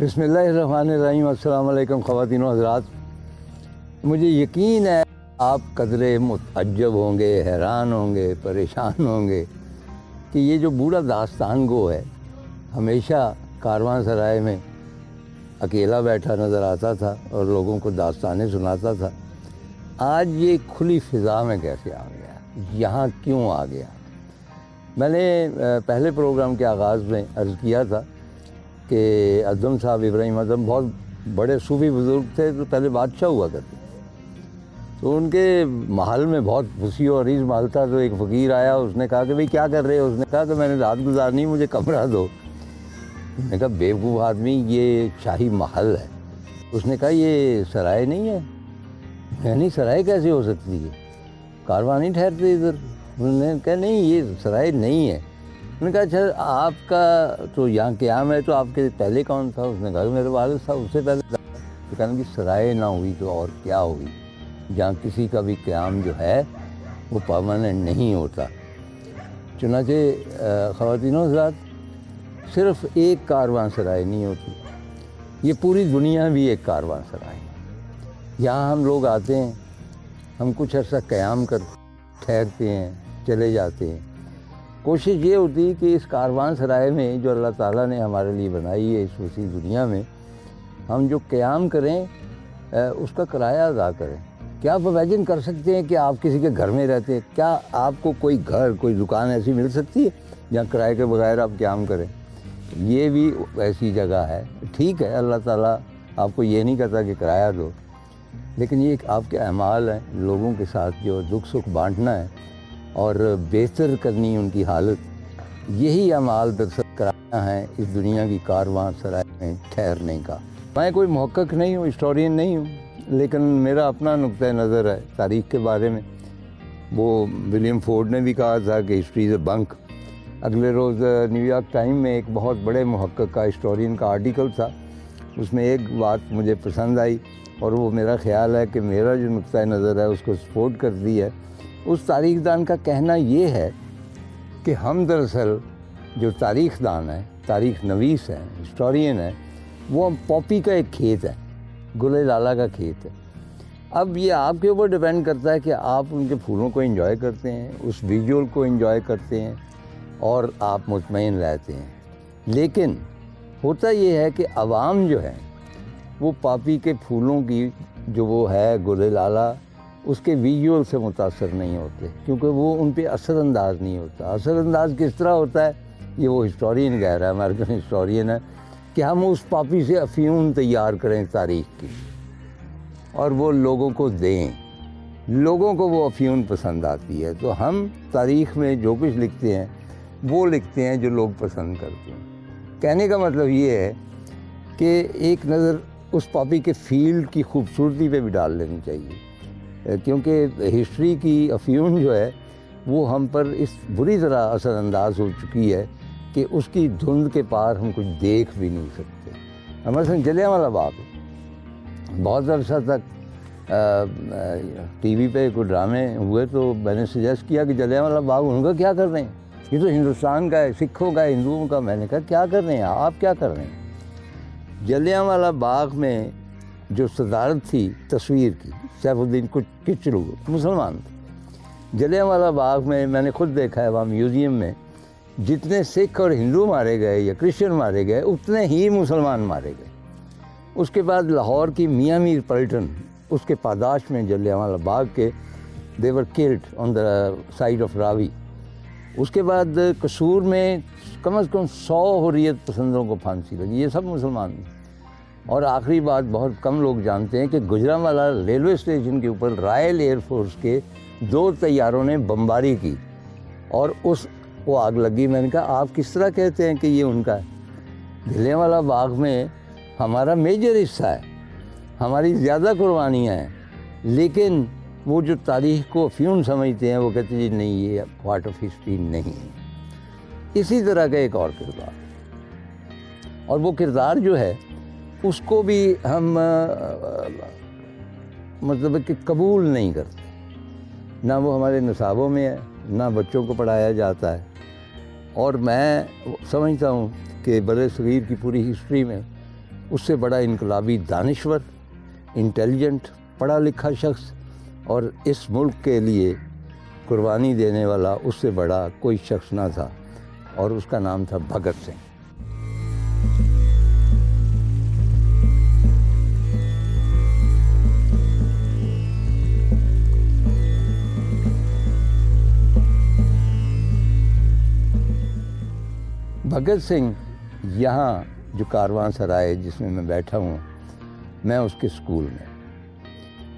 بسم اللہ الرحمن الرحیم۔ السلام علیکم خواتین و حضرات، مجھے یقین ہے آپ قدرے متعجب ہوں گے، حیران ہوں گے، پریشان ہوں گے کہ یہ جو بوڑھا داستان گو ہے ہمیشہ کاروان سرائے میں اکیلا بیٹھا نظر آتا تھا اور لوگوں کو داستانیں سناتا تھا، آج یہ کھلی فضا میں کیسے آ گیا، یہاں کیوں آ گیا؟ میں نے پہلے پروگرام کے آغاز میں عرض کیا تھا کہ اعظم صاحب ابراہیم اعظم بہت بڑے صوفی بزرگ تھے، تو پہلے بادشاہ ہوا کرتے، تو ان کے محل میں بہت وسیع و عریض محل تھا۔ تو ایک فقیر آیا، اس نے کہا کہ بھئی کیا کر رہے ہو؟ اس نے کہا کہ میں نے رات گزارنی، مجھے کمرہ دو۔ اس نے کہا بیوقوف آدمی، یہ شاہی محل ہے۔ اس نے کہا یہ سرائے نہیں ہے؟ نہیں، سرائے کیسے ہو سکتی ہے، کارواں نہیں ٹھہرتے ادھر؟ انہوں نے کہا نہیں، یہ سرائے نہیں ہے۔ انہوں نے کہا اچھا آپ کا تو یہاں قیام ہے، تو آپ کے پہلے کون تھا؟ اس نے کہا میرے والد صاحب، اس سے پہلے تو کہا کہ سرائے نہ ہوئی تو اور کیا ہوئی، جہاں کسی کا بھی قیام جو ہے وہ پرماننٹ نہیں ہوتا۔ چنانچہ خواتین و حضرات، صرف ایک کاروان سرائے نہیں ہوتی، یہ پوری دنیا بھی ایک کاروان سرائے ہے۔ یہاں ہم لوگ آتے ہیں، ہم کچھ عرصہ قیام کر ٹھہرتے ہیں، چلے جاتے ہیں۔ کوشش یہ ہوتی ہے کہ اس کاروان سرائے میں جو اللہ تعالیٰ نے ہمارے لیے بنائی ہے، اس وسیع دنیا میں ہم جو قیام کریں اس کا کرایہ ادا کریں۔ کیا آپ امیجن کر سکتے ہیں کہ آپ کسی کے گھر میں رہتے ہیں؟ کیا آپ کو کوئی گھر، کوئی دکان ایسی مل سکتی ہے جہاں کرائے کے بغیر آپ قیام کریں؟ یہ بھی ایسی جگہ ہے۔ ٹھیک ہے، اللہ تعالیٰ آپ کو یہ نہیں کہتا کہ کرایہ دو، لیکن یہ آپ کے اعمال ہیں، لوگوں کے ساتھ جو دکھ سکھ بانٹنا ہے اور بہتر کرنی ان کی حالت، یہی اعمال دراصل کرایہ ہیں اس دنیا کی کارواں سرائے میں ٹھہرنے کا۔ میں کوئی محقق نہیں ہوں، ہسٹورین نہیں ہوں، لیکن میرا اپنا نقطۂ نظر ہے تاریخ کے بارے میں۔ وہ ولیم فورڈ نے بھی کہا تھا کہ ہسٹری از اے بنک۔ اگلے روز نیو یارک ٹائم میں ایک بہت بڑے محقق کا، ہسٹورین کا آرٹیکل تھا، اس میں ایک بات مجھے پسند آئی اور وہ میرا خیال ہے کہ میرا جو نقطۂ نظر ہے اس کو سپورٹ کرتی ہے۔ اس تاریخ دان کا کہنا یہ ہے کہ ہم دراصل جو تاریخ دان ہیں، تاریخ نویس ہیں، ہسٹورین ہیں، وہ پاپی کا ایک کھیت ہے، گل لالہ کا کھیت ہے۔ اب یہ آپ کے اوپر ڈیپینڈ کرتا ہے کہ آپ ان کے پھولوں کو انجوائے کرتے ہیں، اس ویژول کو انجوائے کرتے ہیں اور آپ مطمئن رہتے ہیں۔ لیکن ہوتا یہ ہے کہ عوام جو ہے وہ پاپی کے پھولوں کی جو وہ ہے گل لالہ، اس کے ویژول سے متاثر نہیں ہوتے، کیونکہ وہ ان پہ اثر انداز نہیں ہوتا۔ اثر انداز کس طرح ہوتا ہے، یہ وہ ہسٹورین کہہ رہا ہے، امریکن ہسٹورین ہے، کہ ہم اس پاپی سے افیون تیار کریں تاریخ کی اور وہ لوگوں کو دیں، لوگوں کو وہ افیون پسند آتی ہے، تو ہم تاریخ میں جو کچھ لکھتے ہیں وہ لکھتے ہیں جو لوگ پسند کرتے ہیں۔ کہنے کا مطلب یہ ہے کہ ایک نظر اس پاپی کے فیلڈ کی خوبصورتی پہ بھی ڈال لینی چاہیے، کیونکہ ہسٹری کی افیون جو ہے وہ ہم پر اس بری طرح اثر انداز ہو چکی ہے کہ اس کی دھند کے پار ہم کچھ دیکھ بھی نہیں سکتے۔ مثلاً جلیانوالہ باغ، بہت عرصہ تک ٹی وی پہ کوئی ڈرامے ہوئے تو میں نے سجیسٹ کیا کہ جلیانوالہ باغ ان کا کیا کر رہے ہیں، یہ تو ہندوستان کا ہے، سکھوں کا ہے، ہندوؤں کا۔ میں نے کہا کیا کر رہے ہیں آپ، کیا کر رہے ہیں؟ جلیانوالہ باغ میں جو صدارت تھی تصویر کی، سیف الدین کچلو مسلمان تھے۔ جلیانوالہ باغ میں نے خود دیکھا ہے، وہاں میوزیم میں جتنے سکھ اور ہندو مارے گئے یا کرسچن مارے گئے، اتنے ہی مسلمان مارے گئے۔ اس کے بعد لاہور کی میاں میر پلٹن، اس کے پاداش میں جلیانوالہ باغ کے they were killed on the side of راوی۔ اس کے بعد قصور میں کم از کم 100 حریت پسندوں کو پھانسی لگی، یہ سب مسلمان ہیں۔ اور آخری بات بہت کم لوگ جانتے ہیں کہ گجرانوالہ ریلوے اسٹیشن کے اوپر رائل ایئر فورس کے 2 طیاروں نے بمباری کی اور وہ آگ لگی۔ میں نے کہا آپ کس طرح کہتے ہیں کہ یہ ان کا ہے؟ جلیانوالہ باغ میں ہمارا میجر حصہ ہے، ہماری زیادہ قربانیاں ہیں، لیکن وہ جو تاریخ کو افیون سمجھتے ہیں وہ کہتے ہیں جی نہیں، یہ پارٹ آف ہسٹری نہیں ہے۔ اسی طرح کا ایک اور کردار، اور وہ کردار جو ہے اس کو بھی ہم مطلب کہ قبول نہیں کرتے، نہ وہ ہمارے نصابوں میں ہے، نہ بچوں کو پڑھایا جاتا ہے۔ اور میں سمجھتا ہوں کہ بر صغیر کی پوری ہسٹری میں اس سے بڑا انقلابی دانشور، انٹیلیجنٹ، پڑھا لکھا شخص اور اس ملک کے لیے قربانی دینے والا اس سے بڑا کوئی شخص نہ تھا، اور اس کا نام تھا بھگت سنگھ۔ بھگت سنگھ یہاں جو کاروان سرائے جس میں بیٹھا ہوں میں اس کے اسکول میں،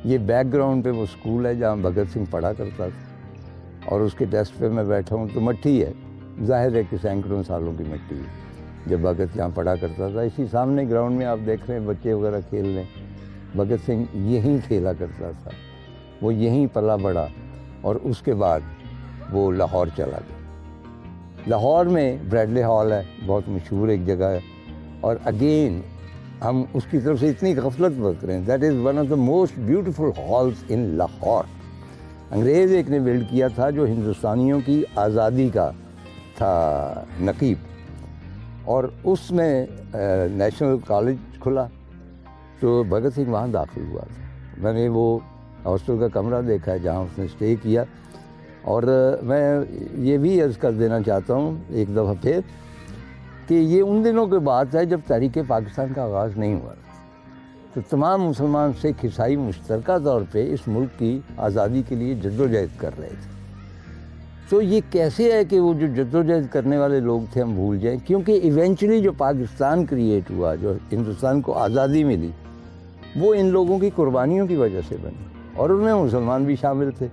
یہ بیک گراؤنڈ پہ وہ اسکول ہے جہاں بھگت سنگھ پڑھا کرتا تھا، اور اس کے ڈیسک پہ میں بیٹھا ہوں تو مٹی ہے، ظاہر ہے کہ سینکڑوں سالوں کی مٹی ہے جب بھگت یہاں پڑھا کرتا تھا۔ اسی سامنے گراؤنڈ میں آپ دیکھ رہے ہیں بچے وغیرہ کھیل رہے ہیں، بھگت سنگھ یہیں کھیلا کرتا تھا، وہ یہیں پلا بڑھا، اور اس کے بعد وہ لاہور چلا گیا۔ لاہور میں بریڈلے ہال ہے، بہت مشہور ایک جگہ ہے، اور اگین ہم اس کی طرف سے اتنی غفلت برت رہے ہیں۔ That is one of the most beautiful halls in Lahore. انگریز ایک نے بلڈ کیا تھا جو ہندوستانیوں کی آزادی کا تھا نقیب، اور اس میں نیشنل کالج کھلا تو بھگت سنگھ وہاں داخل ہوا تھا۔ میں نے وہ ہاسٹل کا کمرہ دیکھا ہے جہاں اس نے اسٹے کیا، اور میں یہ بھی عرض کر دینا چاہتا ہوں ایک دفعہ پھر کہ یہ ان دنوں کی بات ہے جب تحریک پاکستان کا آغاز نہیں ہوا، تو تمام مسلمان سکھ عیسائی مشترکہ طور پہ اس ملک کی آزادی کے لیے جدوجہد کر رہے تھے۔ تو یہ کیسے ہے کہ وہ جو جدوجہد کرنے والے لوگ تھے ہم بھول جائیں، کیونکہ ایونچولی جو پاکستان کریٹ ہوا، جو ہندوستان کو آزادی ملی، وہ ان لوگوں کی قربانیوں کی وجہ سے بنی، اور ان میں مسلمان بھی شامل تھے۔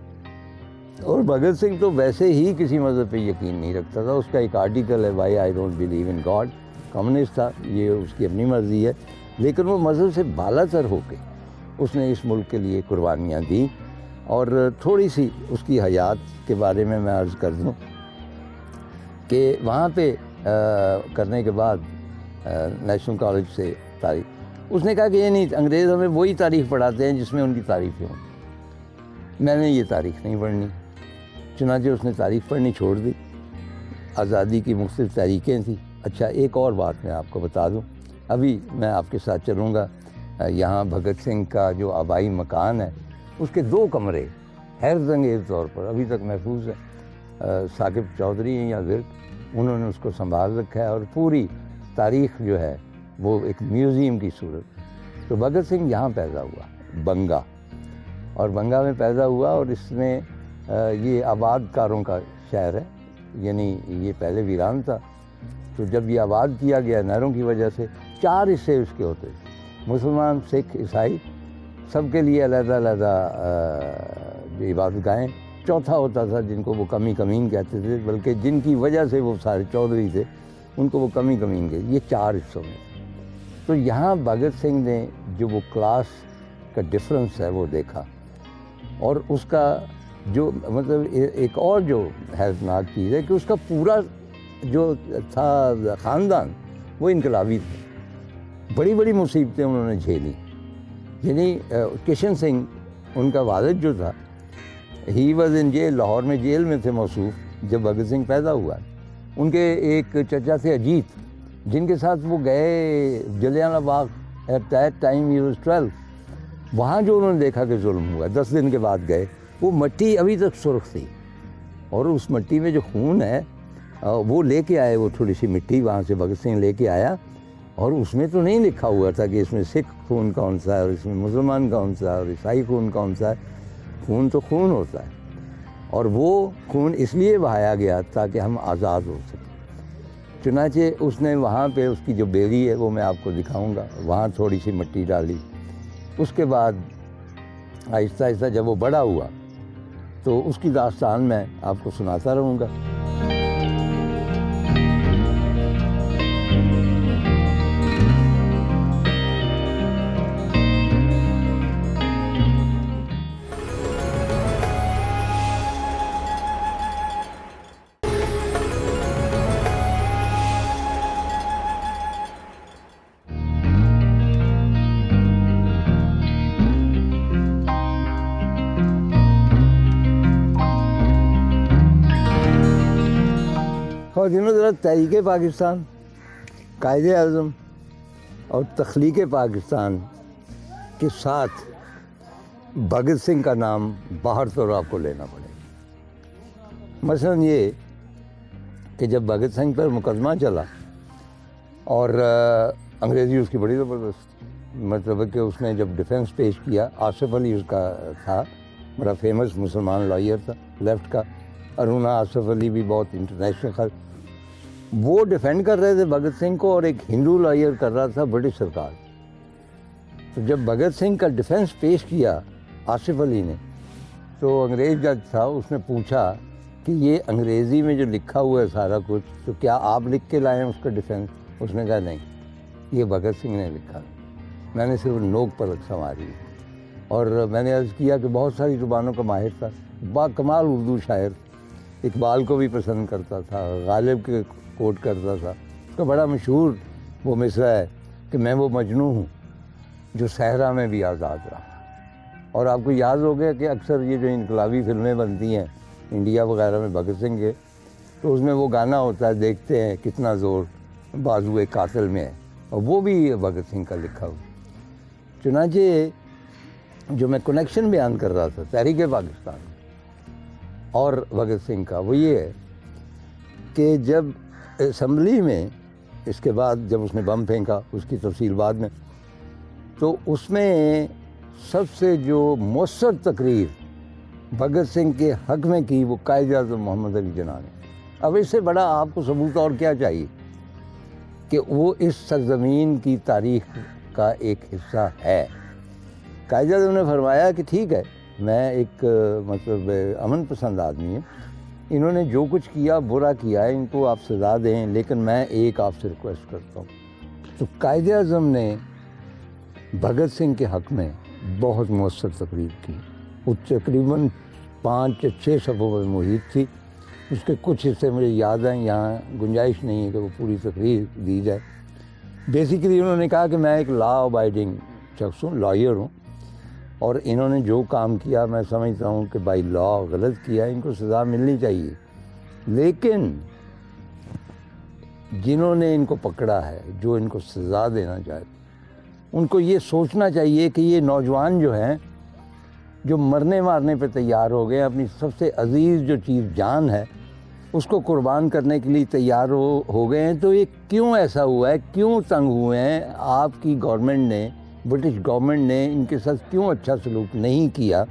اور بھگت سنگھ تو ویسے ہی کسی مذہب پہ یقین نہیں رکھتا تھا، اس کا ایک آرٹیکل ہے why I don't believe in God, communist تھا، یہ اس کی اپنی مرضی ہے، لیکن وہ مذہب سے بالا تر ہو کے اس نے اس ملک کے لیے قربانیاں دیں۔ اور تھوڑی سی اس کی حیات کے بارے میں عرض کر دوں کہ وہاں پہ کرنے کے بعد نیشنل کالج سے تاریخ، اس نے کہا کہ یہ نہیں، انگریز ہمیں وہی تاریخ پڑھاتے ہیں جس میں ان کی تعریفیں ہوں، میں نے یہ تاریخ نہیں پڑھنی۔ چنانچہ اس نے تاریخ پڑھنی چھوڑ دی۔ آزادی کی مختلف تاریخیں تھیں۔ اچھا، ایک اور بات میں آپ کو بتا دوں، ابھی میں آپ کے ساتھ چلوں گا، یہاں بھگت سنگھ کا جو آبائی مکان ہے اس کے 2 کمرے حیرت انگیز طور پر ابھی تک محفوظ ہیں۔ ثاقب چودھری ہیں یا ورک، انہوں نے اس کو سنبھال رکھا ہے، اور پوری تاریخ جو ہے وہ ایک میوزیم کی صورت ہے۔ تو بھگت سنگھ یہاں پیدا ہوا، بنگا، اور بنگا میں پیدا ہوا، اور اس میں یہ آباد کاروں کا شہر ہے، یعنی یہ پہلے ویران تھا، تو جب یہ آباد کیا گیا نہروں کی وجہ سے 4 حصے اس کے ہوتے تھے، مسلمان، سکھ، عیسائی، سب کے لیے علیحدہ علیحدہ جو عبادت گاہیں، چوتھا ہوتا تھا جن کو وہ کمی کمین کہتے تھے، بلکہ جن کی وجہ سے وہ سارے چودھری تھے ان کو وہ کمی کمین کہتے، یہ 4 حصوں میں۔ تو یہاں بھگت سنگھ نے جو وہ کلاس کا ڈفرنس ہے وہ دیکھا، اور اس کا جو مطلب ایک اور جو حیرتناک چیز ہے کہ اس کا پورا جو تھا خاندان وہ انقلابی تھا، بڑی بڑی مصیبتیں انہوں نے جھیلی، یعنی کشن سنگھ ان کا والد جو تھا، he was in jail, Lahore میں جیل میں تھے موصوف جب بھگت سنگھ پیدا ہوا۔ ان کے ایک چچا تھے اجیت، جن کے ساتھ وہ گئے Jallianwala Bagh, at that time he was 12، وہاں جو انہوں نے دیکھا کہ ظلم ہوا، 10 دن کے بعد گئے، وہ مٹی ابھی تک سرخ تھی، اور اس مٹی میں جو خون ہے وہ لے کے آئے، وہ تھوڑی سی مٹی وہاں سے بھگت سنگھ لے کے آیا، اور اس میں تو نہیں لکھا ہوا تھا کہ اس میں سکھ خون کون سا ہے اور اس میں مسلمان کون سا ہے اور عیسائی خون کون سا ہے، خون تو خون ہوتا ہے، اور وہ خون اس لیے بہایا گیا تاکہ ہم آزاد ہو سکیں۔ چنانچہ اس نے وہاں پہ اس کی جو بیری ہے وہ میں آپ کو دکھاؤں گا، وہاں تھوڑی سی مٹی ڈالی، اس کے بعد آہستہ آہستہ جب وہ بڑا ہوا تو اس کی داستان میں آپ کو سناتا رہوں گا۔ خواتین و حضرات، تحریک پاکستان، قائد اعظم اور تخلیق پاکستان کے ساتھ بھگت سنگھ کا نام باہر طور آپ کو لینا پڑے گا۔ مثلاً یہ کہ جب بھگت سنگھ پر مقدمہ چلا اور انگریزی اس کی بڑی زبردست، مطلب کہ اس نے جب ڈیفینس پیش کیا، آصف علی اس کا تھا، بڑا فیمس مسلمان لائر تھا لیفٹ کا، ارونا آصف علی بھی بہت انٹرنیشنل خط، وہ ڈیفینڈ کر رہے تھے بھگت سنگھ کو، اور ایک ہندو لائر کر رہا تھا برٹش سرکار۔ تو جب بھگت سنگھ کا ڈیفینس پیش کیا آصف علی نے، تو انگریز جج تھا، اس نے پوچھا کہ یہ انگریزی میں جو لکھا ہوا ہے سارا کچھ، تو کیا آپ لکھ کے لائے ہیں اس کا ڈیفینس؟ اس نے کہا نہیں، یہ بھگت سنگھ نے لکھا، میں نے صرف نوک پر سنواری۔ اور میں نے عرض کیا کہ بہت ساری زبانوں کا ماہر تھا، با کمال اردو شاعر، اقبال کو بھی پسند کرتا تھا، غالب کے کوٹ کرتا تھا۔ اس کا بڑا مشہور وہ مصرع ہے کہ میں وہ مجنوں ہوں جو صحرا میں بھی آزاد رہا۔ اور آپ کو یاد ہو گیا کہ اکثر یہ جو انقلابی فلمیں بنتی ہیں انڈیا وغیرہ میں بھگت سنگھ کے، تو اس میں وہ گانا ہوتا ہے، دیکھتے ہیں کتنا زور بازوئے قاتل میں ہے، اور وہ بھی بھگت سنگھ کا لکھا ہوا۔ چنانچہ جو میں کنیکشن بیان کر رہا تھا تحریک پاکستان اور بھگت سنگھ کا، وہ یہ ہے کہ جب اسمبلی میں اس کے بعد جب اس نے بم پھینکا، اس کی تفصیل بعد میں، تو اس میں سب سے جو مؤثر تقریر بھگت سنگھ کے حق میں کی وہ قائد اعظم محمد علی جناح نے۔ اب اس سے بڑا آپ کو ثبوت اور کیا چاہیے کہ وہ اس سرزمین کی تاریخ کا ایک حصہ ہے۔ قائد اعظم نے فرمایا کہ ٹھیک ہے، میں ایک مطلب امن پسند آدمی ہوں، انہوں نے جو کچھ کیا برا کیا ہے، ان کو آپ سزا دیں، لیکن میں ایک آپ سے ریکویسٹ کرتا ہوں۔ تو قائد اعظم نے بھگت سنگھ کے حق میں بہت مؤثر تقریر کی، وہ تقریباً 5-6 صفحوں میں محیط تھی، اس کے کچھ حصے مجھے یاد ہیں، یہاں گنجائش نہیں ہے کہ وہ پوری تقریر دی جائے۔ بیسیکلی انہوں نے کہا کہ میں ایک لا ابائڈنگ شخص ہوں، لائر ہوں، اور انہوں نے جو کام کیا میں سمجھتا ہوں کہ بائی لا غلط کیا، ان کو سزا ملنی چاہیے، لیکن جنہوں نے ان کو پکڑا ہے، جو ان کو سزا دینا چاہتے، ان کو یہ سوچنا چاہیے کہ یہ نوجوان جو ہیں، جو مرنے مارنے پہ تیار ہو گئے، اپنی سب سے عزیز جو چیز جان ہے اس کو قربان کرنے کے لیے تیار ہو گئے ہیں، تو یہ کیوں ایسا ہوا ہے، کیوں تنگ ہوئے ہیں؟ آپ کی گورنمنٹ نے، برٹش گورنمنٹ نے ان کے ساتھ کیوں اچھا سلوک نہیں کیا؟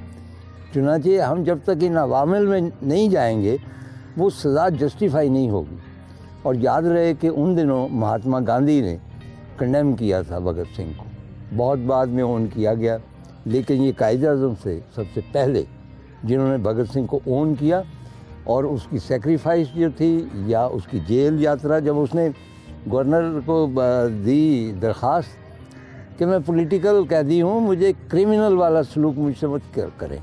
چنانچہ ہم جب تک ان عوامل میں نہیں جائیں گے وہ سزا جسٹیفائی نہیں ہوگی۔ اور یاد رہے کہ ان دنوں مہاتما گاندھی نے کنڈیم کیا تھا بھگت سنگھ کو، بہت بعد میں اون کیا گیا، لیکن یہ قائد اعظم سے سب سے پہلے جنہوں نے بھگت سنگھ کو اون کیا، اور اس کی سیکریفائس جو تھی یا اس کی جیل یاترا، جب اس نے گورنر کو دی درخواست کہ میں پولیٹیکل قیدی ہوں، مجھے کرمنل والا سلوک مجھ سے مت کریں،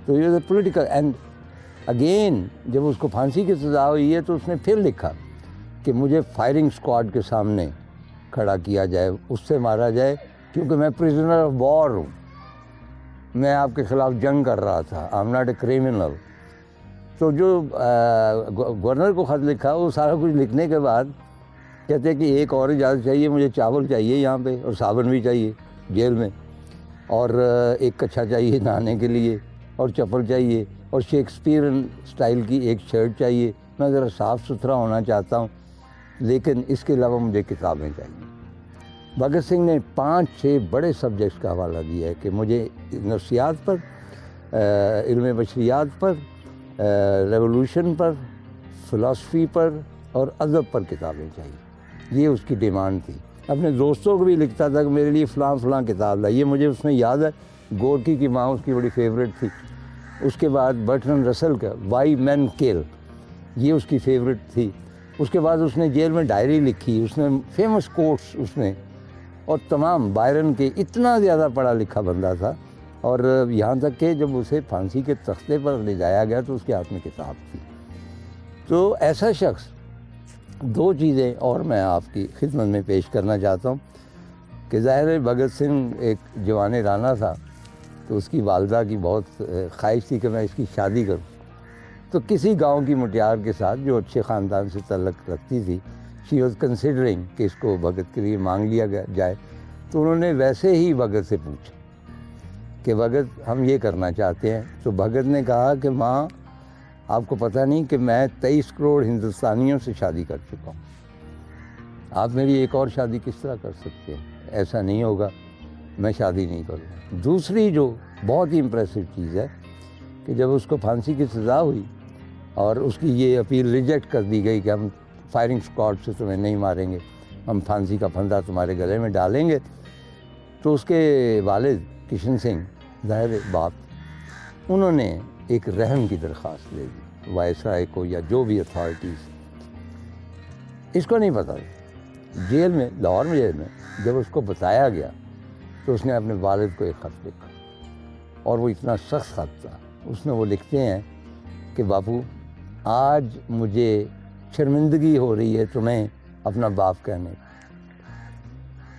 تو یہ پولیٹیکل، اینڈ اگین جب اس کو پھانسی کی سزا ہوئی ہے تو اس نے پھر لکھا کہ مجھے فائرنگ سکواڈ کے سامنے کھڑا کیا جائے، اس سے مارا جائے، کیونکہ میں پریزنر آف وار ہوں، میں آپ کے خلاف جنگ کر رہا تھا، I am not a criminal. تو جو گورنر کو خط لکھا، وہ سارا کچھ لکھنے کے بعد کہتے ہیں کہ ایک اور اجازت چاہیے، مجھے چاول چاہیے یہاں پہ، اور صابن بھی چاہیے جیل میں، اور ایک کچھا چاہیے نہانے کے لیے، اور چپل چاہیے، اور شیکسپیئرن سٹائل کی ایک شرٹ چاہیے، میں ذرا صاف ستھرا ہونا چاہتا ہوں، لیکن اس کے علاوہ مجھے کتابیں چاہیے۔ بھگت سنگھ نے 5-6 بڑے سبجیکٹس کا حوالہ دیا ہے کہ مجھے نفسیات پر، علم بشریات پر، ریولوشن پر، فلاسفی پر اور ادب پر کتابیں چاہیے، یہ اس کی ڈیمانڈ تھی۔ اپنے دوستوں کو بھی لکھتا تھا کہ میرے لیے فلاں فلاں کتاب لا، یہ مجھے اس میں یاد ہے، گورکی کی ماں اس کی بڑی فیوریٹ تھی۔ اس کے بعد برٹرن رسل کا وائی مین کل، یہ اس کی فیوریٹ تھی۔ اس کے بعد اس نے جیل میں ڈائری لکھی، اس نے فیمس کوٹس اس نے، اور تمام بائرن کے، اتنا زیادہ پڑھا لکھا بندہ تھا، اور یہاں تک کہ جب اسے پھانسی کے تختے پر لے جایا گیا تو اس کے ہاتھ میں کتاب تھی۔ تو ایسا شخص، 2 چیزیں اور میں آپ کی خدمت میں پیش کرنا چاہتا ہوں کہ ظاہر ہے بھگت سنگھ ایک جوان رانا تھا، تو اس کی والدہ کی بہت خواہش تھی کہ میں اس کی شادی کروں، تو کسی گاؤں کی مٹیار کے ساتھ جو اچھے خاندان سے تعلق رکھتی تھی شی واز کنسیڈرنگ کہ اس کو بھگت کے لیے مانگ لیا جائے. تو انہوں نے ویسے ہی بھگت سے پوچھا کہ بھگت ہم یہ کرنا چاہتے ہیں. تو بھگت نے کہا کہ ماں آپ کو پتہ نہیں کہ میں 23 کروڑ ہندوستانیوں سے شادی کر چکا ہوں, آپ میری ایک اور شادی کس طرح کر سکتے ہیں؟ ایسا نہیں ہوگا, میں شادی نہیں کروں. دوسری جو بہت ہی امپریسو چیز ہے کہ جب اس کو پھانسی کی سزا ہوئی اور اس کی یہ اپیل ریجیکٹ کر دی گئی کہ ہم فائرنگ اسکواڈ سے تمہیں نہیں ماریں گے, ہم پھانسی کا پھندا تمہارے گلے میں ڈالیں گے, تو اس کے والد کشن سنگھ ظاہر باپ, انہوں نے ایک رحم کی درخواست دے دی وائسرائے کو یا جو بھی اتھارٹیز. اس کو نہیں پتہ, جیل میں, لاہور میں جیل میں جب اس کو بتایا گیا تو اس نے اپنے والد کو ایک خط لکھا, اور وہ اتنا سخت خط تھا. اس میں وہ لکھتے ہیں کہ باپو آج مجھے شرمندگی ہو رہی ہے تمہیں اپنا باپ کہنے کی.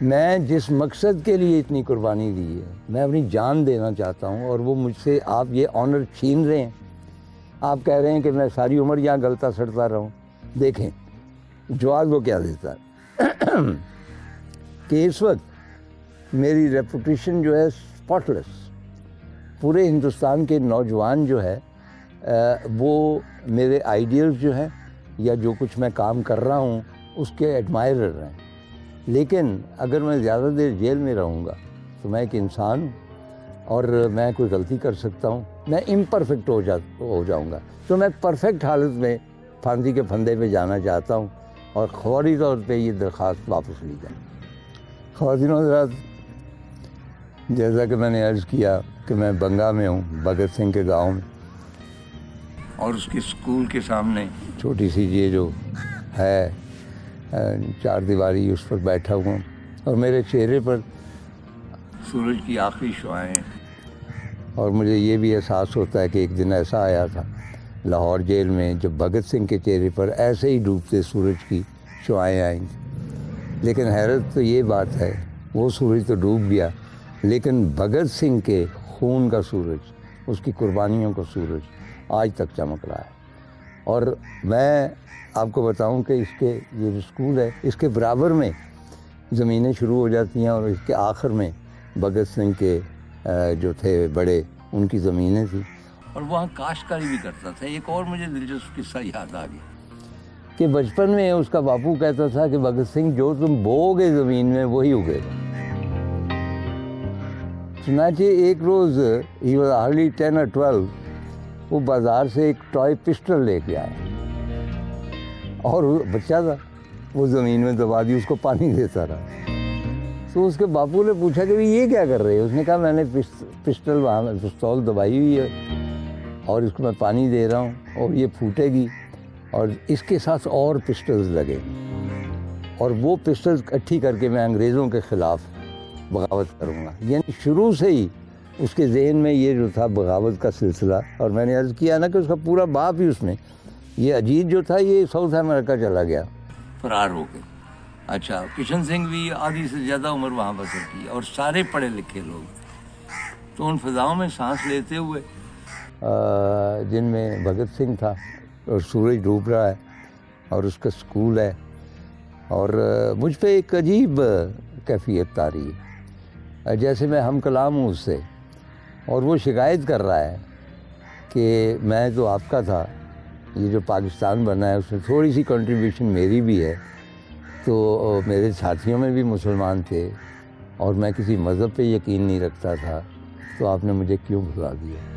میں جس مقصد کے لیے اتنی قربانی دی ہے, میں اپنی جان دینا چاہتا ہوں, اور وہ مجھ سے آپ یہ آنر چھین رہے ہیں. آپ کہہ رہے ہیں کہ میں ساری عمر یہاں گلتا سڑتا رہوں. دیکھیں جواب وہ کیا دیتا ہے کہ اس وقت میری ریپوٹیشن جو ہے اسپاٹلیس, پورے ہندوستان کے نوجوان جو ہے وہ میرے آئیڈیلز جو ہیں یا جو کچھ میں کام کر رہا ہوں اس کے ایڈمائرر ہیں. لیکن اگر میں زیادہ دیر جیل میں رہوں گا تو میں ایک انسان ہوں اور میں کوئی غلطی کر سکتا ہوں, میں امپرفیکٹ ہو جاؤں گا. تو میں پرفیکٹ حالت میں پھانسی کے پھندے پہ جانا چاہتا ہوں اور فوری طور پہ یہ درخواست واپس لی جائے. خواتین و حضرات, جیسا کہ میں نے عرض کیا کہ میں بنگا میں ہوں, بھگت سنگھ کے گاؤں میں, اور اس کے اسکول کے سامنے چھوٹی سی یہ جو ہے چار دیواری, اس پر بیٹھا ہوا ہوں, اور میرے چہرے پر سورج کی آخری شعاعیں ہیں. اور مجھے یہ بھی احساس ہوتا ہے کہ ایک دن ایسا آیا تھا لاہور جیل میں جب بھگت سنگھ کے چہرے پر ایسے ہی ڈوبتے سورج کی شعاعیں آئیں. لیکن حیرت تو یہ بات ہے, وہ سورج تو ڈوب گیا, لیکن بھگت سنگھ کے خون کا سورج, اس کی قربانیوں کا سورج آج تک چمک رہا ہے. اور میں آپ کو بتاؤں کہ اس کے یہ جو اسکول ہے اس کے برابر میں زمینیں شروع ہو جاتی ہیں, اور اس کے آخر میں بھگت سنگھ کے جو تھے بڑے, ان کی زمینیں تھیں, اور وہاں کاشتکاری بھی کرتا تھا. ایک اور مجھے دلچسپ قصہ یاد آ گیا کہ بچپن میں اس کا باپو کہتا تھا کہ بھگت سنگھ جو تم بو گے زمین میں وہی اگے گا. چنانچہ ایک روز ہی واز ہارڈلی 10 or 12, وہ بازار سے ایک ٹوائے پسٹل لے کے آیا, اور وہ بچہ تھا, وہ زمین میں دبا دی, اس کو پانی دیتا رہا. تو اس کے باپو نے پوچھا کہ یہ کیا کر رہے ہیں؟ اس نے کہا میں نے پسٹل وہاں پستول دبائی ہوئی ہے اور اس کو میں پانی دے رہا ہوں, اور یہ پھوٹے گی, اور اس کے ساتھ اور پسٹلز لگے, اور وہ پسٹلز اکٹھی کر کے میں انگریزوں کے خلاف بغاوت کروں گا. یعنی شروع سے ہی اس کے ذہن میں یہ جو تھا بغاوت کا سلسلہ. اور میں نے عرض کیا نا کہ اس کا پورا باپ ہی اس میں, یہ اجیت جو تھا یہ ساؤتھ امریکہ چلا گیا, فرار ہو کے. اچھا, کشن سنگھ بھی آدھی سے زیادہ عمر وہاں بسر کی, اور سارے پڑھے لکھے لوگ. تو ان فضاؤں میں سانس لیتے ہوئے جن میں بھگت سنگھ تھا, اور سورج ڈوب رہا ہے, اور اس کا اسکول ہے, اور مجھ پہ ایک عجیب کیفیت طاری ہے, جیسے میں ہم کلام ہوں اس سے, اور وہ شکایت کر رہا ہے کہ میں تو آپ کا تھا, یہ جو پاکستان بنا ہے اس میں تھوڑی سی کنٹریبیوشن میری بھی ہے. تو میرے ساتھیوں میں بھی مسلمان تھے, اور میں کسی مذہب پہ یقین نہیں رکھتا تھا, تو آپ نے مجھے کیوں بھلا دیا؟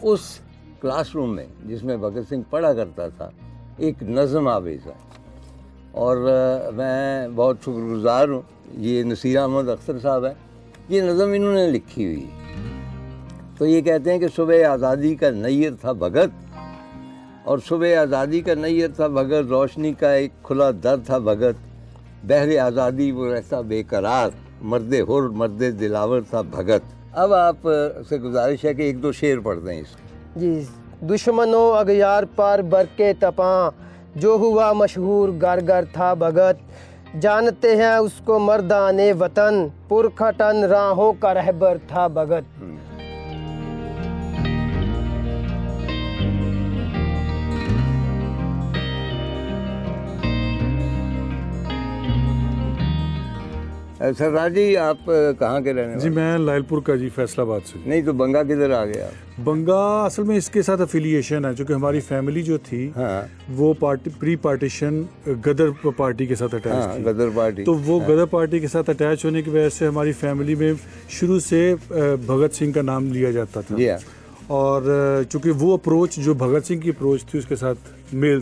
اس کلاس روم میں جس میں بھگت سنگھ پڑھا کرتا تھا ایک نظم آویز ہے, اور میں بہت شکر گزار ہوں, یہ نصیر احمد اختر صاحب ہیں, یہ نظم انہوں نے لکھی ہوئی ہے. تو یہ کہتے ہیں کہ صبح آزادی کا نیر تھا بھگت, اور صبح آزادی کا نیر تھا بھگت, روشنی کا ایک کھلا در تھا بھگت, بہر آزادی وہ رہتا بے قرار, مرد حر مرد دلاور تھا بھگت. اب آپ سے گزارش ہے کہ ایک دو شعر پڑھ دیں اس. جی دشمنوں اغیار پر برقے تپاں جو ہوا مشہور گر گر تھا بھگت جانتے ہیں اس کو مردان وطن پرکھٹن راہوں کا رہبر تھا بھگت. سردار جی آپ کہاں کے رہنے والے؟ جی میں لائل پور کا جی فیصل آباد سے. نہیں تو بنگا کدھر آ گیا؟ بنگا اصل میں اس کے ساتھ افیلیشن ہے چونکہ ہماری فیملی جو تھی ہاں وہ پری پارٹیشن غدر پارٹی کے ساتھ اٹیچ ہاں تھی. غدر پارٹی. تو وہ غدر پارٹی کے ساتھ اٹیچ ہونے کی وجہ سے ہماری فیملی میں شروع سے بھگت سنگھ کا نام لیا جاتا تھا. جی ہاں. اور چونکہ وہ اپروچ جو بھگت سنگھ کی اپروچ تھی اس کے ساتھ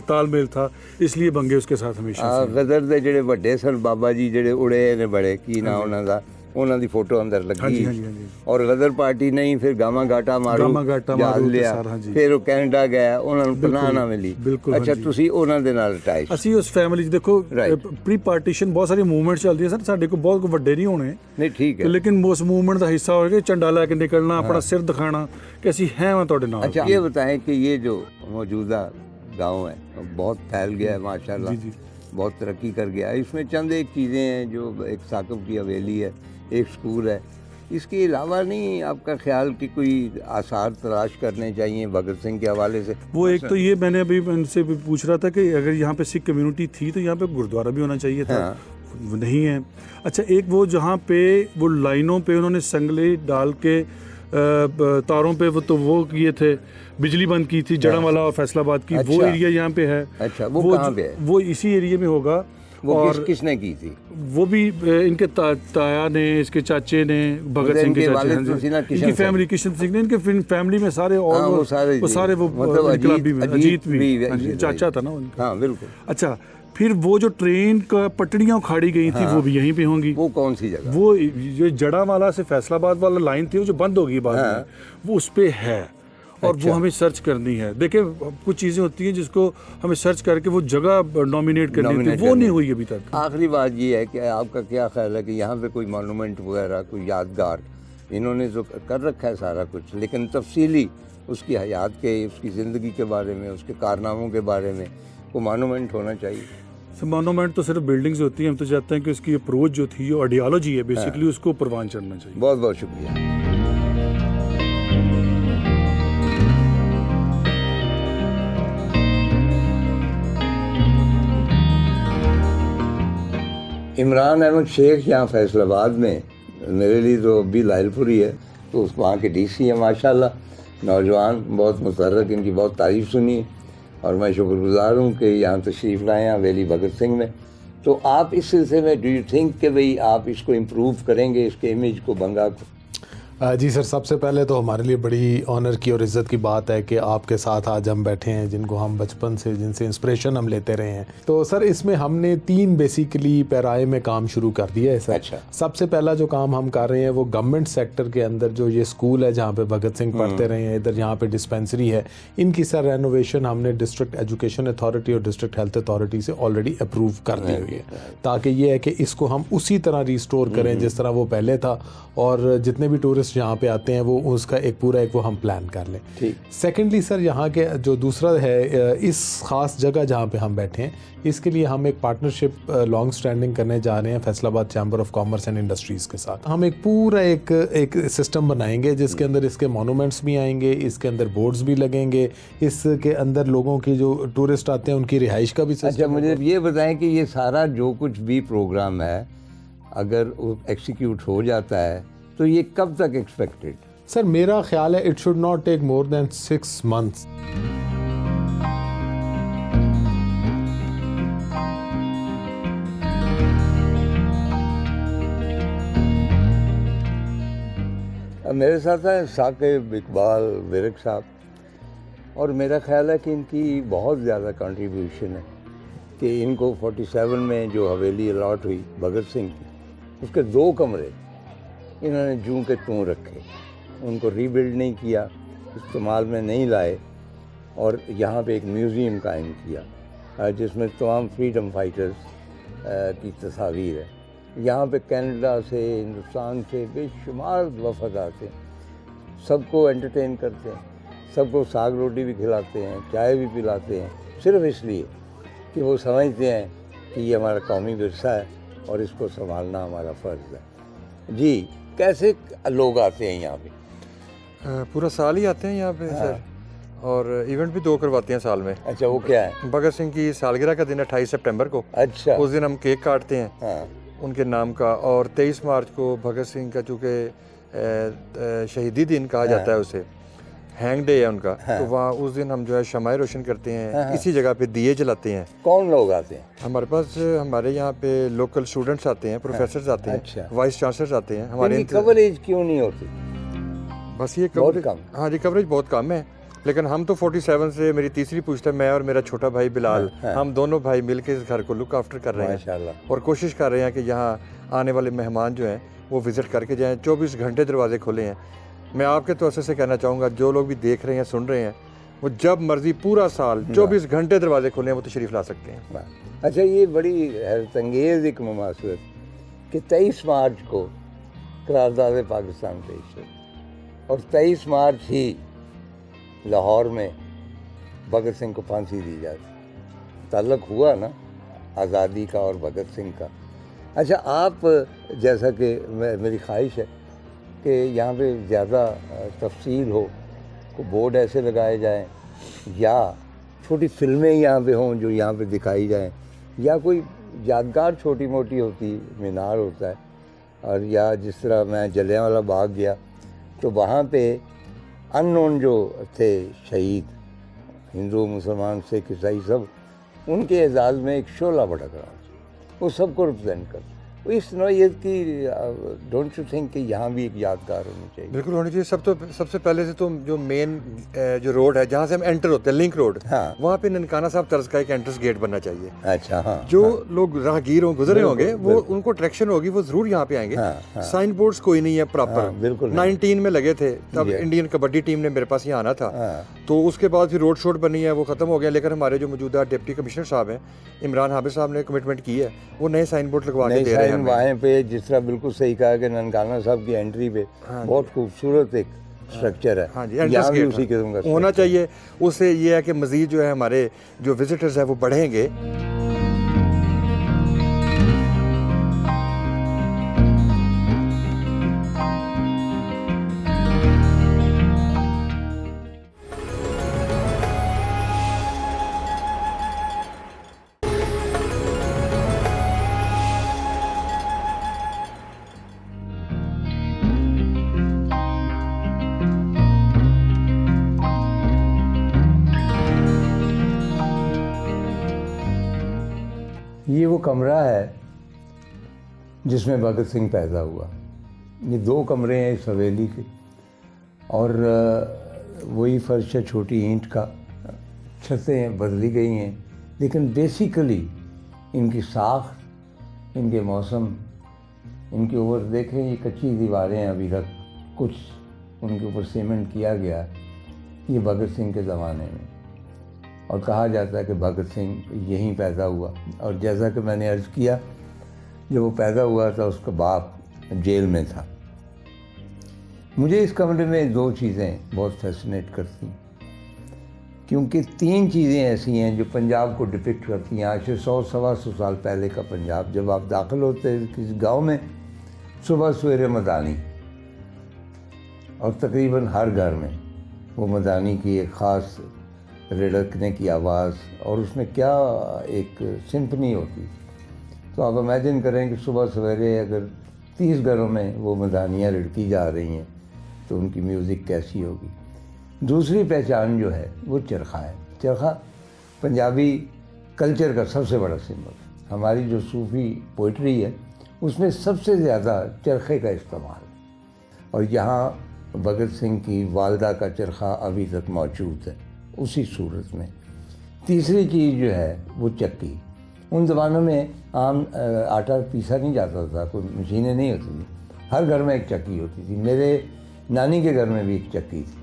تال میل تھا اس لیے بنگے اس کے ساتھ ہمیشہ. غدر دے جڑے بڑے سن بابا جی جڑے اڑے نے بڑے کی نا انہاں دا انہاں دی فوٹو اندر لگی اور غدر پارٹی نہیں پھر گاما گاٹا مارو جہاز لیا پھر وہ کینیڈا گیا انہاں نوں پناہ نہ ملی. اچھا تسی انہاں دے نال اٹیچ؟ اسی اس فیملی دیکھو پری پارٹیشن بہت ساری موومنٹ چلتی ہے سر ساڈے کو بہت وڈے نہیں ہونے نہیں ٹھیک ہے لیکن اس موومنٹ دا حصہ ہو کے جھنڈا لے کے نکلنا اپنا سر دکھانا کہ اسی ہیں میں تہاڈے نال. اچھا یہ بتائیں کہ یہ جو موجودہ گاؤں ہے بہت پھیل گیا ہے ماشاءاللہ بہت ترقی کر گیا ہے. اس میں چند ایک چیزیں ہیں جو ایک ثاقب کی حویلی ہے ایک اسکول ہے اس کے علاوہ نہیں آپ کا خیال کہ کوئی آثار تلاش کرنے چاہیے بھگت سنگھ کے حوالے سے؟ وہ ایک تو یہ میں نے ابھی ان سے پوچھ رہا تھا کہ اگر یہاں پہ سکھ کمیونٹی تھی تو یہاں پہ گرودوارا بھی ہونا چاہیے تھا. وہ نہیں ہے. اچھا ایک وہ جہاں پہ وہ لائنوں پہ انہوں نے سنگلے ڈال کے تاروں پہ وہ کیے تھے بجلی بند کی تھی جڑاں والا اور فیصل آباد کی وہ ایریا یہاں پہ ہے. اچھا وہ کہاں پہ ہے؟ وہ اسی ایریے میں ہوگا. وہ کس نے کی تھی؟ وہ بھی ان کے تایا نے اس کے چاچے نے بھگت سنگھ کے چاچے ان کی فیملی کشن سنگھ نے ان کے فیملی میں سارے اور وہ سارے وہ انقلابی میں اجیت بھی چاچا تھا نا ان کا. ہاں بالکل. اچھا پھر وہ جو ٹرین کا پٹڑیاں اکھاڑی گئی تھی وہ بھی یہیں پہ ہوں گی. وہ کون سی جگہ؟ وہ جو جڑاں والا سے فیصل آباد والا لائن تھی وہ جو بند ہوگی بعد میں وہ اس پہ ہے اور وہ ہمیں سرچ کرنی ہے. دیکھیں کچھ چیزیں ہوتی ہیں جس کو ہمیں سرچ کر کے وہ جگہ نامینیٹ کرنی ہوتی ہے وہ نہیں ہوئی ابھی تک. آخری بات یہ ہے کہ آپ کا کیا خیال ہے کہ یہاں پہ کوئی مانومنٹ وغیرہ کوئی یادگار انہوں نے جو کر رکھا ہے سارا کچھ لیکن تفصیلی اس کی حیات کے اس کی زندگی کے بارے میں اس کے کارناموں کے بارے میں کوئی مانومنٹ ہونا چاہیے؟ مانومنٹ تو صرف بلڈنگز ہوتی ہیں. ہم تو چاہتے ہیں کہ اس کی اپروچ جو تھی جو آئیڈیالوجی ہے بیسیکلی اس کو پروان چڑھنا چاہیے. بہت بہت شکریہ. عمران احمد شیخ یہاں فیصل آباد میں میرے لیے تو ابھی لائل پور ہی ہے تو اس وہاں کے ڈی سی ہیں ماشاءاللہ نوجوان بہت متحرک ان کی بہت تعریف سنی اور میں شکر گزار ہوں کہ یہاں تشریف لائے ہیں حویلی بھگت سنگھ میں. تو آپ اس سلسلے میں ڈو یو تھنک کہ بھئی آپ اس کو امپروو کریں گے اس کے امیج کو بنگا کو؟ جی سر سب سے پہلے تو ہمارے لیے بڑی آنر کی اور عزت کی بات ہے کہ آپ کے ساتھ آج ہم بیٹھے ہیں جن کو ہم بچپن سے جن سے انسپریشن ہم لیتے رہے ہیں. تو سر اس میں ہم نے 3 بیسیکلی پیرائے میں کام شروع کر دیا ہے سر. اچھا. سب سے پہلا جو کام ہم کر رہے ہیں وہ گورنمنٹ سیکٹر کے اندر جو یہ اسکول ہے جہاں پہ بھگت سنگھ پڑھتے رہے ہیں ادھر یہاں پہ ڈسپینسری ہے ان کی سر رینوویشن ہم نے ڈسٹرکٹ ایجوکیشن اتھارٹی اور ڈسٹرکٹ ہیلتھ اتھارٹی سے آلریڈی اپروو کر دی ہوئی ہے تاکہ یہ ہے کہ اس کو ہم اسی طرح ریسٹور کریں جس طرح وہ پہلے تھا اور جتنے بھی ٹورسٹ یہاں پہ آتے ہیں وہ اس کا ایک پورا وہ ہم پلان کر لیں. سیکنڈلی سر یہاں کے جو دوسرا ہے اس خاص جگہ جہاں پہ ہم بیٹھے ہیں اس کے لیے ہم ایک پارٹنرشپ لانگ سٹینڈنگ کرنے جا رہے ہیں فیصل آباد chamber of commerce and industries کے ساتھ. ہم ایک پورا ایک سسٹم بنائیں گے جس کے اندر اس کے مونومنٹس بھی آئیں گے اس کے اندر بورڈز بھی لگیں گے اس کے اندر لوگوں کی جو ٹورسٹ آتے ہیں ان کی رہائش کا بھی سسٹم. اچھا مجھے یہ بتائیں کہ یہ سارا جو کچھ بھی پروگرام ہے اگر ایکسیکیوٹ ہو جاتا ہے تو یہ کب تک ایکسپیکٹڈ؟ سر میرا خیال ہے it should not take more than 6 months. میرے ساتھ ہیں ثاقب اقبال ورک صاحب اور میرا خیال ہے کہ ان کی بہت زیادہ کنٹریبیوشن ہے کہ ان کو 47 میں جو حویلی الاٹ ہوئی بھگت سنگھ کی اس کے 2 کمرے انہوں نے جوں کے توں رکھے ان کو ری بلڈ نہیں کیا استعمال میں نہیں لائے اور یہاں پہ ایک میوزیم قائم کیا جس میں تمام فریڈم فائٹرز کی تصاویر ہے. یہاں پہ کینیڈا سے ہندوستان سے بے شمار وفد آتے ہیں سب کو انٹرٹین کرتے ہیں سب کو ساگ روٹی بھی کھلاتے ہیں, چائے بھی پلاتے ہیں, صرف اس لیے کہ وہ سمجھتے ہیں کہ یہ ہمارا قومی ورثہ ہے اور اس کو سنبھالنا ہمارا فرض ہے. جی, کیسے لوگ آتے ہیں یہاں پہ؟ پورا سال ہی آتے ہیں یہاں پہ سر, اور ایونٹ بھی 2 کرواتے ہیں سال میں. اچھا, وہ کیا ہے؟ بھگت سنگھ کی سالگرہ کا دن ہے 28 سپٹمبر کو. اچھا, اس دن ہم کیک کاٹتے ہیں ہاں, ان کے نام کا, اور 23 مارچ کو بھگت سنگھ کا چونکہ شہیدی دن کہا جاتا ہے اسے, ہینگ ڈے ہے ان کا, تو وہاں اس دن ہم جو ہے شمعیں روشن کرتے ہیں, اسی جگہ پہ دیے جلاتے ہیں. کون لوگ آتے ہیں؟ ہمارے پاس ہمارے یہاں پہ لوکل اسٹوڈنٹس آتے ہیں, پروفیسرز آتے ہیں, اچھا. وائس چانسلرز آتے ہیں. ہمارے کوریج کیوں نہیں ہوتی؟ بس یہ بہت کوریج, کم. ہاں جی, کوریج بہت کم ہے. لیکن ہم تو 47 سے, میری تیسری پوچھتا ہے, میں اور میرا چھوٹا بھائی بلال, ہم دونوں بھائی مل کے اس گھر کو لک آفٹر کر رہے ہیں ماشاءاللہ, اور کوشش کر رہے ہیں کہ یہاں آنے والے مہمان جو ہیں وہ وزٹ کر کے جائیں. 24 گھنٹے دروازے کھلے ہیں. میں آپ کے توسط سے کہنا چاہوں گا, جو لوگ بھی دیکھ رہے ہیں, سن رہے ہیں, وہ جب مرضی پورا سال 24 گھنٹے دروازے کھلے ہیں, وہ تشریف لا سکتے ہیں. اچھا, یہ بڑی حیرت انگیز ایک مماثلت کہ 23 مارچ کو قرارداد پاکستان پیش ہوئی اور 23 مارچ ہی لاہور میں بھگت سنگھ کو پھانسی دی جاتی. تعلق ہوا نا آزادی کا اور بھگت سنگھ کا. اچھا, آپ جیسا کہ میری خواہش ہے کہ یہاں پہ زیادہ تفصیل ہو, کو بورڈ ایسے لگائے جائیں یا چھوٹی فلمیں یہاں پہ ہوں جو یہاں پہ دکھائی جائیں, یا کوئی یادگار چھوٹی موٹی ہوتی, مینار ہوتا ہے, اور یا جس طرح میں جلیانوالہ باغ گیا تو وہاں پہ ان نون جو تھے شہید, ہندو, مسلمان, سکھ, عیسائی, سب ان کے اعزاز میں ایک شعلہ بھڑک رہا ہے, وہ سب کو ریپرزینٹ کرتا. اس نوعیت کی ڈونٹ یو تھنک کہ یہاں بھی ایک یادگار ہونی چاہیے؟ بالکل ہونی چاہیے. سب سے پہلے سے تو جو مین جو روڈ ہے جہاں سے ہم انٹر ہوتے ہیں, لنک روڈ, وہاں پہ ننکانہ صاحب طرز کا ایک انٹرنس گیٹ بننا چاہیے. اچھا, ہاں, جو لوگ راہگیر ہوں, گزرے ہوں گے, وہ ان کو اٹریکشن ہوگی, وہ ضرور یہاں پہ آئیں گے. سائن بورڈز کوئی نہیں ہے پراپر. بالکل 19 میں لگے تھے, تب انڈین کبڈی ٹیم نے میرے پاس یہاں آنا تھا, تو اس کے بعد پھر روڈ شوڈ بنی ہے, وہ ختم ہو گیا. لیکن ہمارے جو موجودہ ڈپٹی کمشنر صاحب ہیں, عمران حافظ صاحب نے کمٹمنٹ کی ہے, وہ نئے سائن بورڈ لگوا کے دے رہے ہیں وہاں پہ. جس طرح بالکل صحیح کہا کہ ننکانہ صاحب کی انٹری پہ بہت خوبصورت ایک اسٹرکچر ہے. ہاں جی, یہاں بھی اسی قسم کا ہونا چاہیے. اس سے یہ ہے کہ مزید جو ہے ہمارے جو وزٹرز ہیں وہ بڑھیں گے. یہ وہ کمرہ ہے جس میں بھگت سنگھ پیدا ہوا. یہ 2 کمرے ہیں اس حویلی کے, اور وہی فرش ہے چھوٹی اینٹ کا, چھتیں بدلی گئی ہیں, لیکن بیسیکلی ان کی ساخت, ان کے موسم, ان کے اوپر دیکھیں یہ کچی دیواریں ہیں ابھی تک, کچھ ان کے اوپر سیمنٹ کیا گیا, یہ بھگت سنگھ کے زمانے میں. اور کہا جاتا ہے کہ بھگت سنگھ یہیں پیدا ہوا. اور جیسا کہ میں نے عرض کیا, جب وہ پیدا ہوا تھا اس کا باپ جیل میں تھا. مجھے اس کمرے میں 2 چیزیں بہت فیسنیٹ کرتی ہیں, کیونکہ 3 چیزیں ایسی ہیں جو پنجاب کو ڈپکٹ کرتی ہیں. آج سے 100-125 سال پہلے کا پنجاب. جب آپ داخل ہوتے کسی گاؤں میں, صبح سویرے مدانی, اور تقریباً ہر گھر میں وہ مدانی کی ایک خاص رڑکنے کی آواز, اور اس میں کیا ایک سمفنی ہوتی. تو آپ امیجن کریں کہ صبح سویرے اگر 30 گھروں میں وہ مدانیاں رڑکی جا رہی ہیں تو ان کی میوزک کیسی ہوگی. دوسری پہچان جو ہے وہ چرخہ ہے. چرخہ پنجابی کلچر کا سب سے بڑا سمبل. ہماری جو صوفی پوئٹری ہے اس میں سب سے زیادہ چرخے کا استعمال, اور یہاں بھگت سنگھ کی والدہ کا چرخہ ابھی تک موجود ہے اسی صورت میں. تیسری چیز جو ہے وہ چکی. ان زمانوں میں عام آٹا پیسا نہیں جاتا تھا, کوئی مشینیں نہیں ہوتی تھیں, ہر گھر میں ایک چکی ہوتی تھی. میرے نانی کے گھر میں بھی ایک چکی تھی,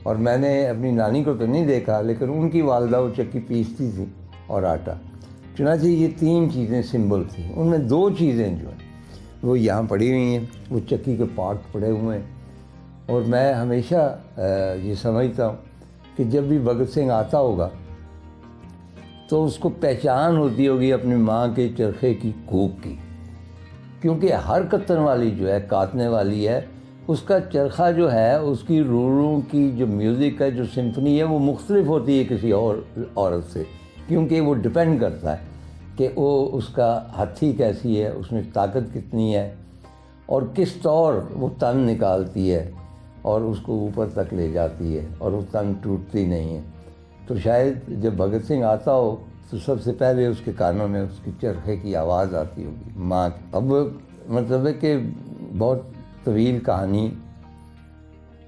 اور میں نے اپنی نانی کو تو نہیں دیکھا, لیکن ان کی والدہ وہ چکی پیستی تھی اور آٹا. چنانچہ یہ 3 چیزیں سمبل تھیں. ان میں 2 چیزیں جو ہیں وہ یہاں پڑی ہوئی ہیں, وہ چکی کے پارٹ پڑے ہوئے ہیں. اور میں ہمیشہ یہ سمجھتا ہوں کہ جب بھی بھگت سنگھ آتا ہوگا تو اس کو پہچان ہوتی ہوگی اپنی ماں کے چرخے کی کوک کی، کیونکہ ہر کتن والی جو ہے، کاتنے والی ہے، اس کا چرخہ جو ہے، اس کی روڑوں کی جو میوزک ہے، جو سمفنی ہے، وہ مختلف ہوتی ہے کسی اور عورت سے، کیونکہ وہ ڈپینڈ کرتا ہے کہ وہ اس کا ہتھی کیسی ہے، اس میں طاقت کتنی ہے، اور کس طور وہ تن نکالتی ہے اور اس کو اوپر تک لے جاتی ہے اور وہ تن ٹوٹتی نہیں ہے۔ تو شاید جب بھگت سنگھ آتا ہو تو سب سے پہلے اس کے کانوں میں اس کی چرخے کی آواز آتی ہوگی، ماں کی۔ اب مطلب ہے کہ بہت طویل کہانی،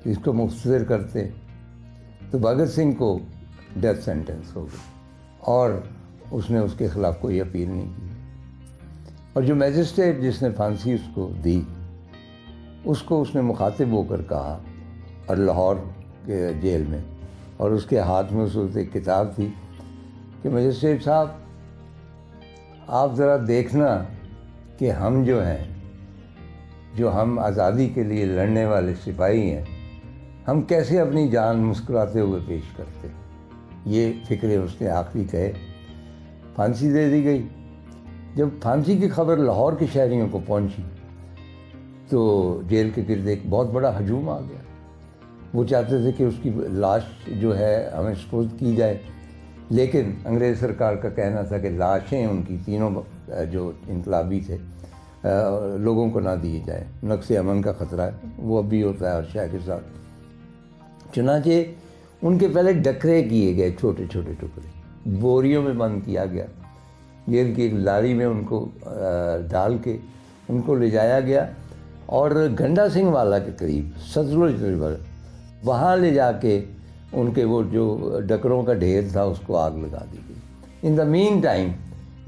اس کو مختصر کرتے تو بھگت سنگھ کو ڈیتھ سینٹنس ہو گئی اور اس نے اس کے خلاف کوئی اپیل نہیں کی، اور جو میجسٹریٹ جس نے پھانسی اس کو دی، اس کو اس نے مخاطب ہو کر کہا، اور لاہور کے جیل میں، اور اس کے ہاتھ میں اس وقت ایک کتاب تھی کہ میجسٹریٹ صاحب آپ ذرا دیکھنا کہ ہم جو ہیں، جو ہم آزادی کے لیے لڑنے والے سپاہی ہیں، ہم کیسے اپنی جان مسکراتے ہوئے پیش کرتے ہیں۔ یہ فکرے اس نے آخری کہے، پھانسی دے دی گئی۔ جب پھانسی کی خبر لاہور کے شہریوں کو پہنچی تو جیل کے گرد ایک بہت بڑا ہجوم آ گیا۔ وہ چاہتے تھے کہ اس کی لاش جو ہے ہمیں سپرد کی جائے، لیکن انگریز سرکار کا کہنا تھا کہ لاشیں ان کی تینوں جو انقلابی تھے لوگوں کو نہ دی جائے، نقص امن کا خطرہ ہے، وہ اب بھی ہوتا ہے ہر شے کے ساتھ۔ چنانچہ ان کے پہلے ڈکرے کیے گئے، چھوٹے چھوٹے ٹکڑے بوریوں میں بند کیا گیا، جیل کی ایک لاری میں ان کو ڈال کے ان کو لے جایا گیا، اور گنڈا سنگھ والا کے قریب ستلج ریور وہاں لے جا کے ان کے وہ جو ڈکروں کا ڈھیر تھا اس کو آگ لگا دی گئی۔ ان دا مین ٹائم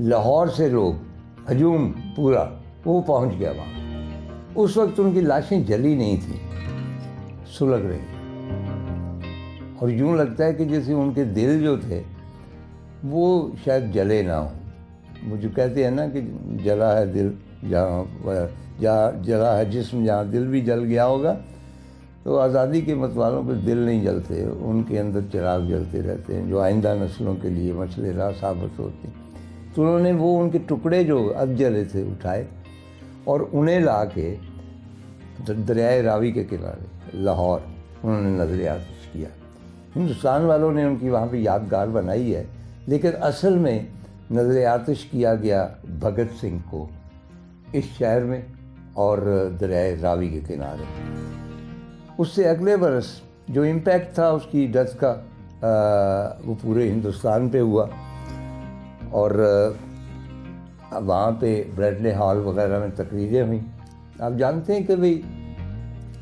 لاہور سے لوگ، ہجوم پورا وہ پہنچ گیا وہاں۔ اس وقت ان کی لاشیں جلی نہیں تھیں، سلگ رہی، اور یوں لگتا ہے کہ جیسے ان کے دل جو تھے وہ شاید جلے نہ ہوں۔ وہ جو کہتے ہیں نا کہ جلا ہے دل جہاں جلا ہے جسم، جہاں دل بھی جل گیا ہوگا، تو آزادی کے متوالوں پہ دل نہیں جلتے، ان کے اندر چراغ جلتے رہتے ہیں جو آئندہ نسلوں کے لیے مشعل راہ ثابت ہوتی ہیں۔ تو انہوں نے وہ ان کے ٹکڑے جو اب جلے تھے اٹھائے اور انہیں لا کے دریائے راوی کے کنارے لاہور انہوں نے نظر آتش کیا۔ ہندوستان والوں نے ان کی وہاں پہ یادگار بنائی ہے، لیکن اصل میں نظر آتش کیا گیا بھگت سنگھ کو اس شہر میں اور دریائے راوی کے کنارے۔ اس سے اگلے برس جو امپیکٹ تھا اس کی ڈیتھ کا وہ پورے ہندوستان پہ ہوا، اور وہاں پہ بریڈلے ہال وغیرہ میں تقریریں ہوئیں۔ آپ جانتے ہیں کہ بھئی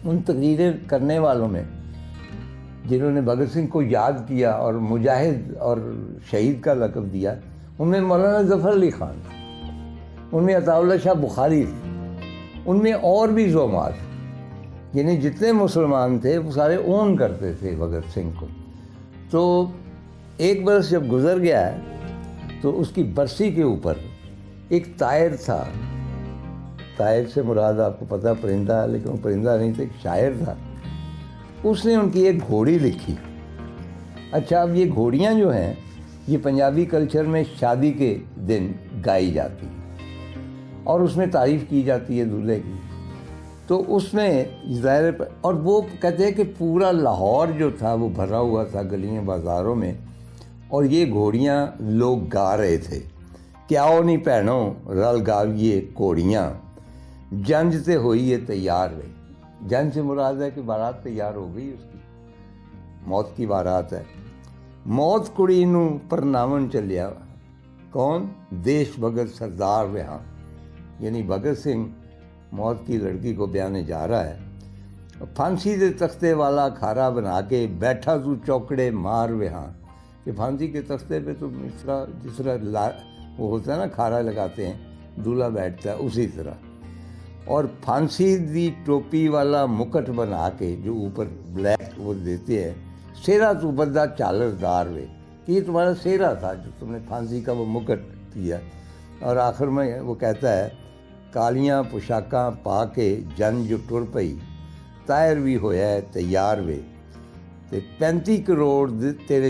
ان تقریریں کرنے والوں میں جنہوں نے بھگت سنگھ کو یاد کیا اور مجاہد اور شہید کا لقب دیا، ان میں مولانا ظفر علی خان تھے، ان میں عطا اللہ شاہ بخاری تھے، ان میں اور بھی زعماء، یعنی جتنے مسلمان تھے وہ سارے اون کرتے تھے بھگت سنگھ کو۔ تو ایک برس جب گزر گیا ہے تو اس کی برسی کے اوپر ایک طائر تھا، طائر سے مراد آپ کو پتہ پرندہ ہے، لیکن وہ پرندہ نہیں تھا، ایک شاعر تھا، اس نے ان کی ایک گھوڑی لکھی۔ اچھا، اب یہ گھوڑیاں جو ہیں یہ پنجابی کلچر میں شادی کے دن گائی جاتی ہیں اور اس میں تعریف کی جاتی ہے دولہے کی۔ تو اس میں ظاہر، اور وہ کہتے ہیں کہ پورا لاہور جو تھا وہ بھرا ہوا تھا گلیوں بازاروں میں، اور یہ گھوڑیاں لوگ گا رہے تھے کہ آؤ نہیں بھینوں رل گاویے گھوڑیاں، جنج تے ہوئی ہے تیار رہی۔ جنج سے مراد ہے کہ بارات تیار ہو گئی، اس کی موت کی بارات ہے۔ موت کڑی نو پرناون چلیا، کون؟ دیش بھگت سردار وہاں، یعنی بھگت سنگھ موت کی لڑکی کو بیانے جا رہا ہے۔ پھانسی دے تختے والا کھارا بنا کے بیٹھا تو چوکڑے مار وہاں، کہ پھانسی کے تختے پہ تو جس طرح وہ ہوتا ہے نا، کھارا لگاتے ہیں، دولہا بیٹھتا ہے، اسی طرح۔ اور پھانسی دی ٹوپی والا مکٹ بنا کے جو اوپر بلیک وہ دیتے ہیں، سیرا تو بندہ چالر دار وے، کہ یہ تمہارا سیرا تھا جو تم نے پھانسی کا وہ مکٹ دیا۔ اور آخر میں وہ کہتا ہے، کالیاں پوشاکاں پا کے جن جو ٹر پئی، طائر بھی ہویا ہے تیار وے، ਤੇ 35 ਕਰੋੜ ਤੇਰੇ